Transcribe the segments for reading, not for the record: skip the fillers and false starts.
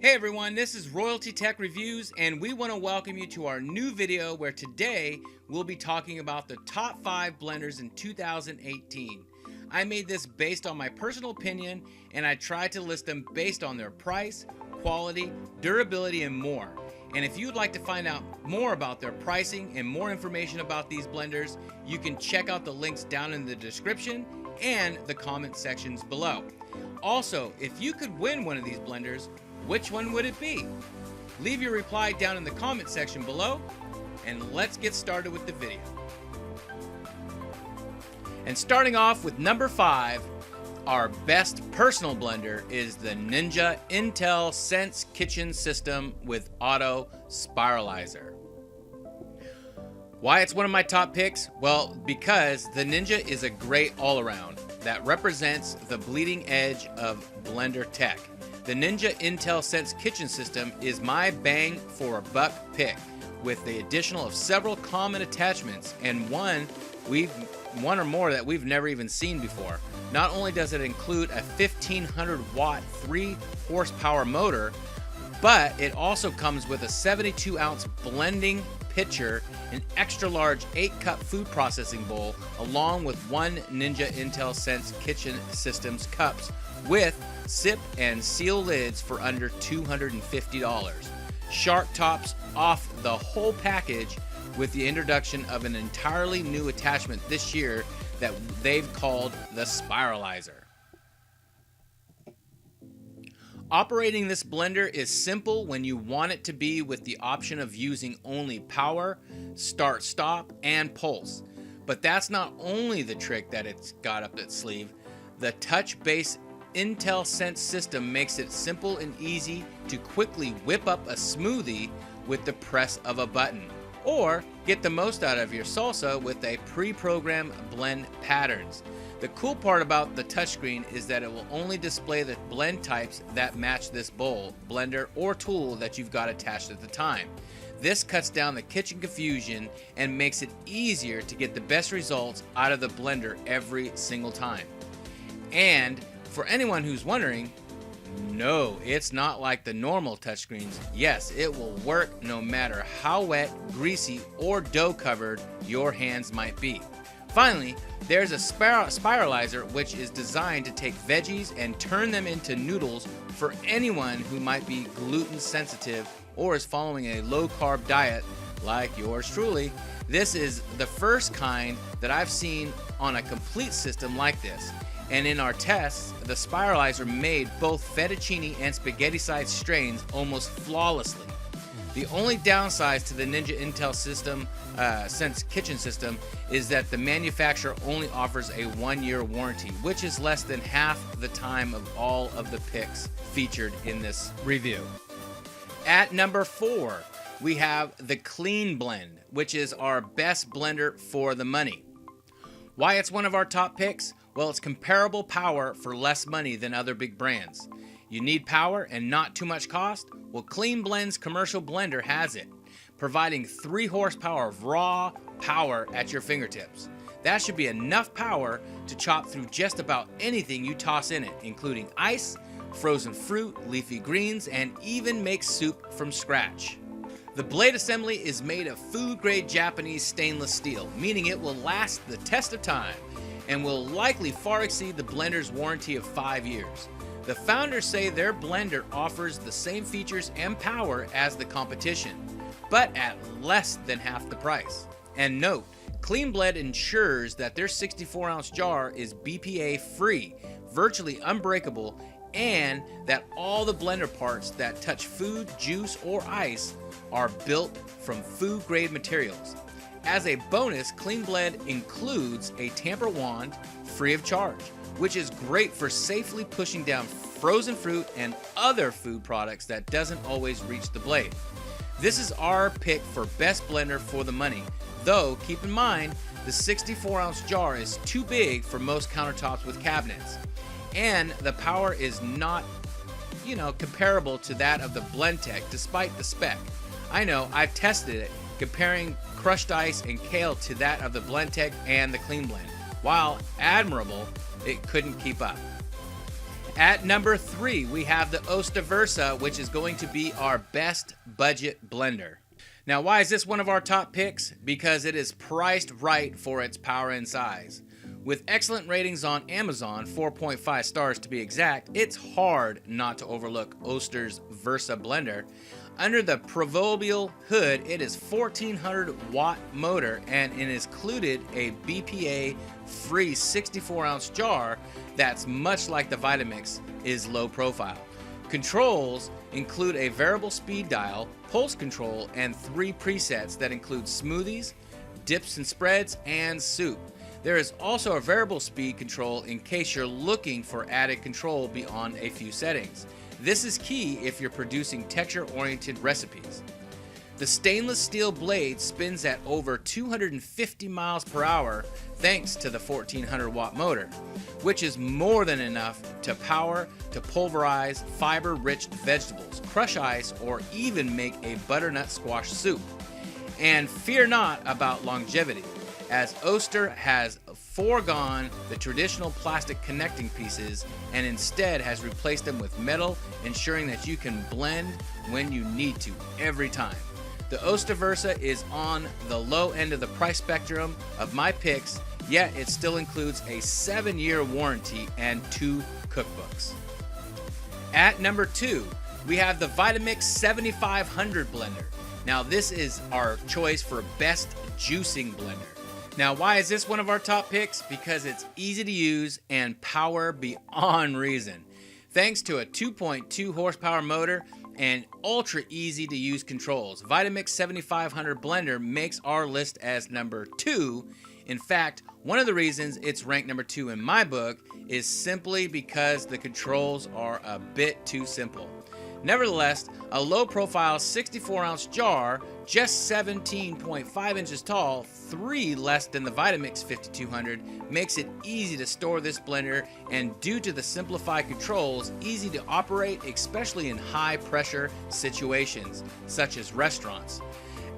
Hey everyone, this is Royalty Tech Reviews, and we want to welcome you to our new video where today we'll be talking about the top 5 blenders in 2018. I made this based on my personal opinion, and I tried to list them based on their price, quality, durability, and more. And if you'd like to find out more about their pricing and more information about these blenders, you can check out the links down in the description and the comment sections below. Also, if you could win one of these blenders, which one would it be? Leave your reply down in the comment section below, and let's get started with the video. And starting off with number 5, our best personal blender is the Ninja Intel Sense Kitchen System with Auto Spiralizer. Why it's one of my top picks? Well, because the Ninja is a great all-around that represents the bleeding edge of blender tech. The Ninja Intel Sense Kitchen System is my bang for a buck pick, with the additional of several common attachments and one or more that we've never even seen before. Not only does it include a 1500 watt 3 horsepower motor, but it also comes with a 72 ounce blending pitcher, an extra large 8-cup food processing bowl, along with one Ninja Intel Sense Kitchen Systems cups with sip and seal lids for under $250. Shark tops off the whole package with the introduction of an entirely new attachment this year that they've called the Spiralizer. Operating this blender is simple when you want it to be, with the option of using only power, start, stop, and pulse. But that's not only the trick that it's got up its sleeve. The touch-based Intel Sense system makes it simple and easy to quickly whip up a smoothie with the press of a button, or get the most out of your salsa with a pre-programmed blend patterns. The cool part about the touchscreen is that it will only display the blend types that match this bowl, blender, or tool that you've got attached at the time. This cuts down the kitchen confusion and makes it easier to get the best results out of the blender every single time. And for anyone who's wondering, no, it's not like the normal touchscreens. Yes, it will work no matter how wet, greasy, or dough covered your hands might be. Finally, there's a spiralizer, which is designed to take veggies and turn them into noodles for anyone who might be gluten sensitive or is following a low carb diet like yours truly. This is the first kind that I've seen on a complete system like this. And in our tests, the Spiralizer made both fettuccine and spaghetti-sized strains almost flawlessly. The only downside to the Ninja Intel Sense Kitchen System is that the manufacturer only offers a 1-year warranty, which is less than half the time of all of the picks featured in this review. At number 4, we have the Clean Blend, which is our best blender for the money. Why it's one of our top picks? Well, it's comparable power for less money than other big brands. You need power and not too much cost? Well, Clean Blend's commercial blender has it, providing 3 horsepower of raw power at your fingertips. That should be enough power to chop through just about anything you toss in it, including ice, frozen fruit, leafy greens, and even make soup from scratch. The blade assembly is made of food-grade Japanese stainless steel, meaning it will last the test of time and will likely far exceed the blender's warranty of 5 years. The founders say their blender offers the same features and power as the competition, but at less than half the price. And note, Clean Blend ensures that their 64-ounce jar is BPA free, virtually unbreakable, and that all the blender parts that touch food, juice, or ice are built from food-grade materials. As a bonus, Clean Blend includes a tamper wand free of charge, which is great for safely pushing down frozen fruit and other food products that doesn't always reach the blade. This is our pick for best blender for the money, though keep in mind the 64-ounce jar is too big for most countertops with cabinets, and the power is not, comparable to that of the Blendtec despite the spec. I know, I've tested it, comparing crushed ice and kale to that of the Blendtec and the Clean Blend. While admirable, it couldn't keep up. At number 3, we have the Osta Versa, which is going to be our best budget blender. Now, why is this one of our top picks? Because it is priced right for its power and size. With excellent ratings on Amazon, 4.5 stars to be exact, it's hard not to overlook Oster's Versa blender. Under the proverbial hood, it is 1400 watt motor, and it is included a BPA free 64 ounce jar that's much like the Vitamix is low profile. Controls include a variable speed dial, pulse control, and 3 presets that include smoothies, dips and spreads, and soup. There is also a variable speed control in case you're looking for added control beyond a few settings. This is key if you're producing texture-oriented recipes. The stainless steel blade spins at over 250 miles per hour thanks to the 1400 watt motor, which is more than enough to power to pulverize fiber-rich vegetables, crush ice, or even make a butternut squash soup. And fear not about longevity, as Oster has foregone the traditional plastic connecting pieces and instead has replaced them with metal, ensuring that you can blend when you need to every time. The Oster Versa is on the low end of the price spectrum of my picks, yet it still includes a 7-year warranty and 2 cookbooks. At number 2, we have the Vitamix 7500 blender. Now, this is our choice for best juicing blender. Now, why is this one of our top picks? Because it's easy to use and power beyond reason. Thanks to a 2.2 horsepower motor and ultra easy to use controls, Vitamix 7500 blender makes our list as number 2. In fact, one of the reasons it's ranked number 2 in my book is simply because the controls are a bit too simple. Nevertheless, a low-profile 64-ounce jar, just 17.5 inches tall, 3 less than the Vitamix 5200, makes it easy to store this blender, and due to the simplified controls, easy to operate, especially in high-pressure situations, such as restaurants.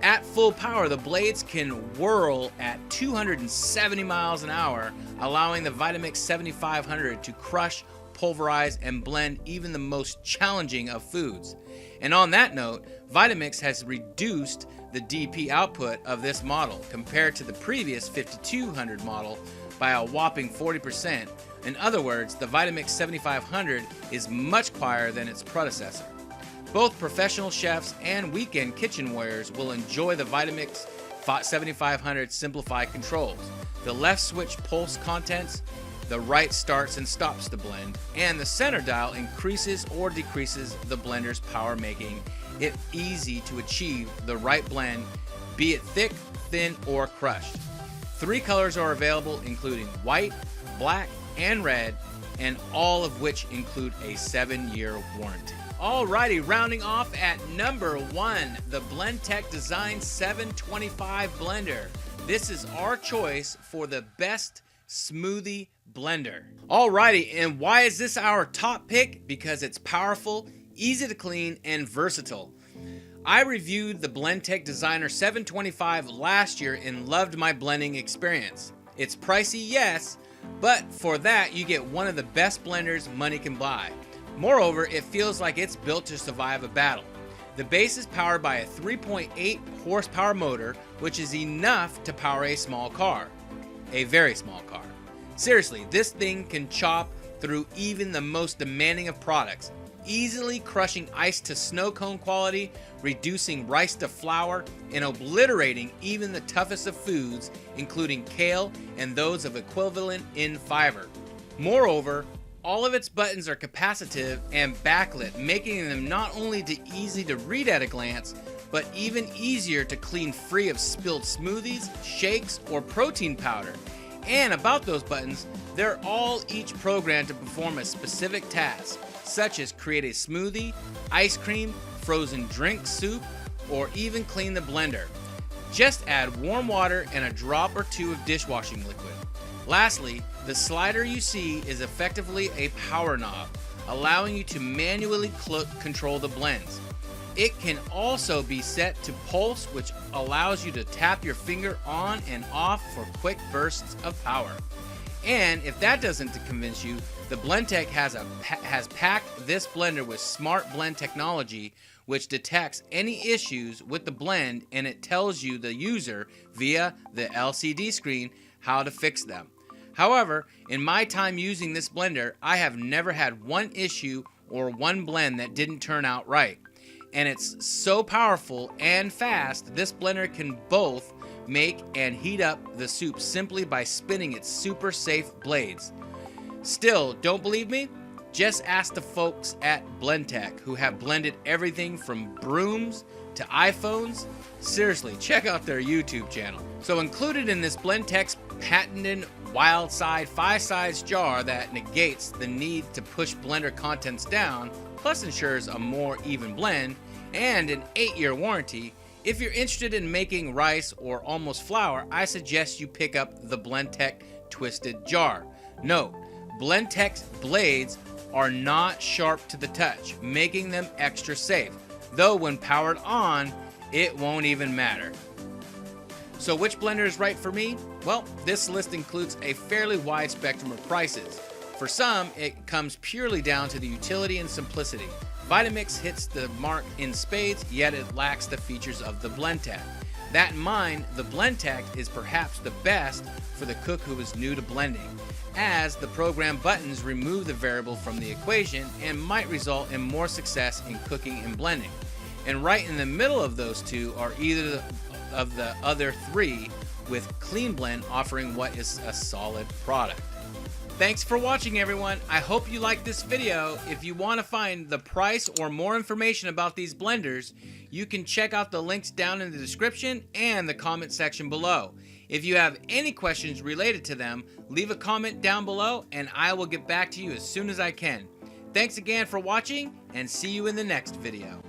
At full power, the blades can whirl at 270 miles an hour, allowing the Vitamix 7500 to crush, pulverize, and blend even the most challenging of foods. And on that note, Vitamix has reduced the DP output of this model compared to the previous 5200 model by a whopping 40%. In other words, the Vitamix 7500 is much quieter than its predecessor. Both professional chefs and weekend kitchen warriors will enjoy the Vitamix 7500 simplified controls. The left switch pulse contents, the right starts and stops the blend, and the center dial increases or decreases the blender's power, making it easy to achieve the right blend, be it thick, thin, or crushed. 3 colors are available, including white, black, and red, and all of which include a 7-year warranty. Alrighty, rounding off at number 1, the Blendtec Design 725 blender. This is our choice for the best smoothie blender. Alrighty, and why is this our top pick? Because it's powerful, easy to clean, and versatile. I reviewed the Blendtec Designer 725 last year and loved my blending experience. It's pricey, yes, but for that you get one of the best blenders money can buy. Moreover, it feels like it's built to survive a battle. The base is powered by a 3.8 horsepower motor, which is enough to power a small car. A very small car. Seriously, this thing can chop through even the most demanding of products, easily crushing ice to snow cone quality, reducing rice to flour, and obliterating even the toughest of foods, including kale and those of equivalent in fiber. Moreover, all of its buttons are capacitive and backlit, making them not only easy to read at a glance, but even easier to clean free of spilled smoothies, shakes, or protein powder. And about those buttons, they're all each programmed to perform a specific task, such as create a smoothie, ice cream, frozen drink, soup, or even clean the blender. Just add warm water and a drop or 2 of dishwashing liquid. Lastly, the slider you see is effectively a power knob, allowing you to manually control the blends. It can also be set to pulse, which allows you to tap your finger on and off for quick bursts of power. And if that doesn't convince you, the Blendtec has packed this blender with smart blend technology, which detects any issues with the blend, and it tells you, the user, via the LCD screen how to fix them. However, in my time using this blender, I have never had one issue or one blend that didn't turn out right. And it's so powerful and fast, this blender can both make and heat up the soup simply by spinning its super safe blades. Still, don't believe me? Just ask the folks at Blendtec, who have blended everything from brooms to iPhones. Seriously, check out their YouTube channel. So included in this Blendtec's patented Wildside 5-size jar that negates the need to push blender contents down, plus ensures a more even blend, and an 8-year warranty. If you're interested in making rice or almost flour, I suggest you pick up the Blendtec Twisted Jar. Note, Blendtec's blades are not sharp to the touch, making them extra safe, though when powered on, it won't even matter. So which blender is right for me? Well, this list includes a fairly wide spectrum of prices. For some, it comes purely down to the utility and simplicity. Vitamix hits the mark in spades, yet it lacks the features of the Blendtec. That in mind, the Blendtec is perhaps the best for the cook who is new to blending, as the program buttons remove the variable from the equation and might result in more success in cooking and blending. And right in the middle of those two are either of the other three, with Clean Blend offering what is a solid product. Thanks for watching, everyone. I hope you liked this video. If you want to find the price or more information about these blenders, you can check out the links down in the description and the comment section below. If you have any questions related to them, leave a comment down below and I will get back to you as soon as I can. Thanks again for watching, and see you in the next video.